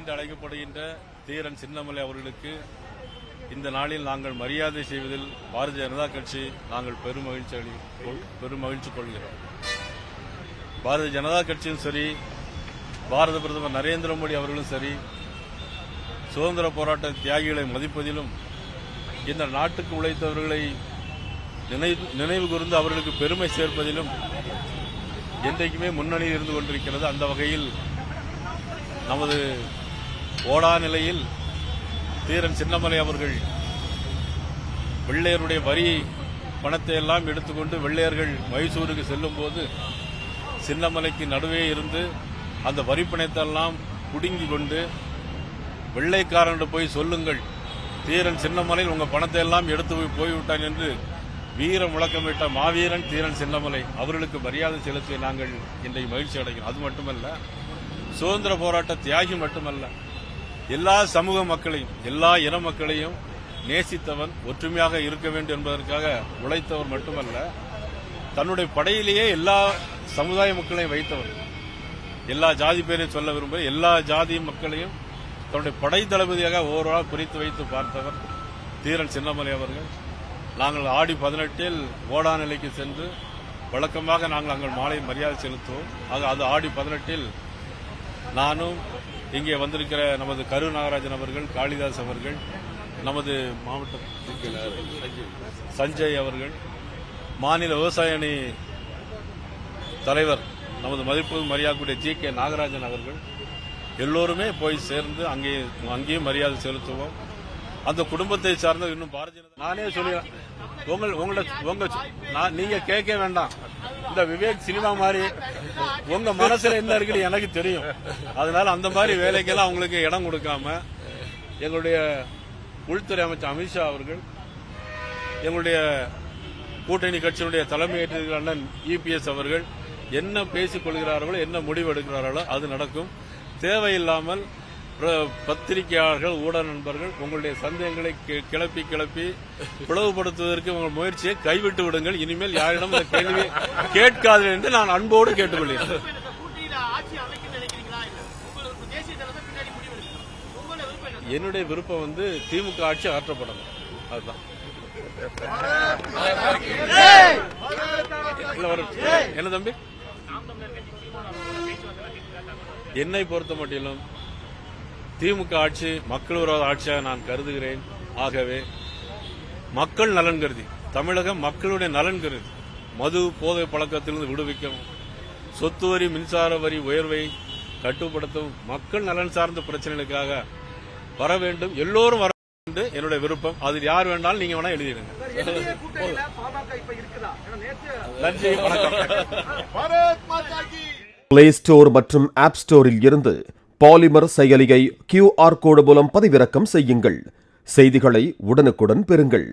என்று அழைக்கப்படுகின்ற தீரன் சின்னமலை அவர்களுக்கு இந்த நாளில் நாங்கள் மரியாதை செய்வதில் பாரதிய ஜனதா கட்சி நாங்கள் பெருமகிழ்ச்சி கொள்கிறோம். பாரதிய ஜனதா கட்சியும் சரி, பாரத பிரதமர் நரேந்திர மோடி அவர்களும் சரி, சுதந்திர போராட்ட தியாகிகளை மதிப்பதிலும் இந்த நாட்டுக்கு உழைத்தவர்களை நினைவு கூர்ந்து அவர்களுக்கு பெருமை சேர்ப்பதிலும் என்றைக்குமே முன்னணியில் இருந்து கொண்டிருக்கிறது. அந்த வகையில் நமது ஓடா நிலையில் தீரன் சின்னமலை அவர்கள் வெள்ளையருடைய வரி பணத்தை எல்லாம் எடுத்துக்கொண்டு வெள்ளையர்கள் மைசூருக்கு செல்லும் போது சின்னமலைக்கு நடுவே இருந்து அந்த வரி பணத்தெல்லாம் புடுங்கி கொண்டு வெள்ளைக்காரன் போய் சொல்லுங்கள், தீரன் சின்னமலை உங்க பணத்தை எல்லாம் எடுத்து போய்விட்டான் என்று வீர முழக்கமிட்ட மாவீரன் தீரன் சின்னமலை அவர்களுக்கு மரியாதை செலுத்தி நாங்கள் இன்றைக்கு மகிழ்ச்சி அடைகிறோம். அது மட்டுமல்ல, சுதந்திர போராட்ட தியாகி மட்டுமல்ல, எல்லா சமூக மக்களையும் எல்லா இன மக்களையும் நேசித்தவன், ஒற்றுமையாக இருக்க வேண்டும் என்பதற்காக உழைத்தவர் மட்டுமல்ல, தன்னுடைய படையிலேயே எல்லா சமுதாய மக்களையும் வைத்தவர். எல்லா ஜாதி பேரையும் சொல்ல விரும்ப எல்லா ஜாதி மக்களையும் தன்னுடைய படை தளபதியாக ஓவரால் பிரித்து வைத்து பார்த்தவர் தீரன் சின்னமலை அவர்கள். நாங்கள் ஆடி 18 ஓடா நிலைக்கு சென்று வழக்கமாக நாங்கள் அங்கே மாலை மரியாதை செலுத்துவோம். அது ஆடி 18 நானும் இங்கே வந்திருக்கிற நமது கரு நாகராஜன் அவர்கள், காளிதாஸ் அவர்கள், நமது மாவட்ட சஞ்சய் அவர்கள், மாநில விவசாய அணி தலைவர் நமது மதிப்பு மரியாதைக்குரிய ஜி.கே. நாகராஜன் அவர்கள் எல்லோருமே போய் சேர்ந்து அங்கேயும் மரியாதை செலுத்துவோம். அந்த குடும்பத்தை சார்ந்த இன்னும் பாரதிய நானே சொல்லுவேன், நீங்க கேட்க வேண்டாம். இந்த விவேக் சினிமா மாதிரி உங்க மனசுல என்ன இருக்குன்னு எனக்கு தெரியும். அதனால அந்த மாதிரி வேலைக்கெல்லாம் அவங்களுக்கு இடம் கொடுக்காம எங்களுடைய உள்துறை அமைச்சர் அமித்ஷா அவர்கள், எங்களுடைய கூட்டணி கட்சியினுடைய தலைமை அண்ணன் இபிஎஸ் அவர்கள் என்ன பேசிக் கொள்கிறார்களோ, என்ன முடிவு எடுக்கிறார்களோ அது நடக்கும். தேவையில்லாமல் பத்திரிகையாளர்கள், ஊடக நண்பர்கள் உங்களுடைய சந்தேகங்களை கிளப்பி பிளவுபடுத்துவதற்கு உங்கள் முயற்சியை கைவிட்டு விடுங்கள். இனிமேல் யாரிடம் இந்த கேள்வி கேட்காது என்று நான் அன்போடு கேட்டுக்கொள்கிறேன். என்னுடைய விருப்பம் திமுக ஆட்சி அகற்றப்படணும். அதுதான். என்ன தம்பி, என்னை பொறுத்த மட்டிலும் திமுக ஆட்சி மக்கள் விரோத ஆட்சியாக நான் கருதுகிறேன். ஆகவே மக்கள் நலன் கருதி, தமிழகம் மக்களுடைய நலன் கருதி மது போதை பழக்கத்திலிருந்து விடுவிக்கவும், சொத்து வரி மின்சார வரி உயர்வை கட்டுப்படுத்தவும், மக்கள் நலன் சார்ந்த பிரச்சனைகளுக்காக வர வேண்டும். எல்லோரும் வர வேண்டும் என்னுடைய விருப்பம். அதில் யார் வேண்டாலும் நீங்க வேணா எழுதிடுங்க. நன்றி, வணக்கம். பிளே ஸ்டோர் மற்றும் ஆப் ஸ்டோரில் இருந்து பாலிமர் செயலியை QR கோடு மூலம் பதிவிறக்கம் செய்யுங்கள். செய்திகளை உடனுக்குடன் பெறுங்கள்.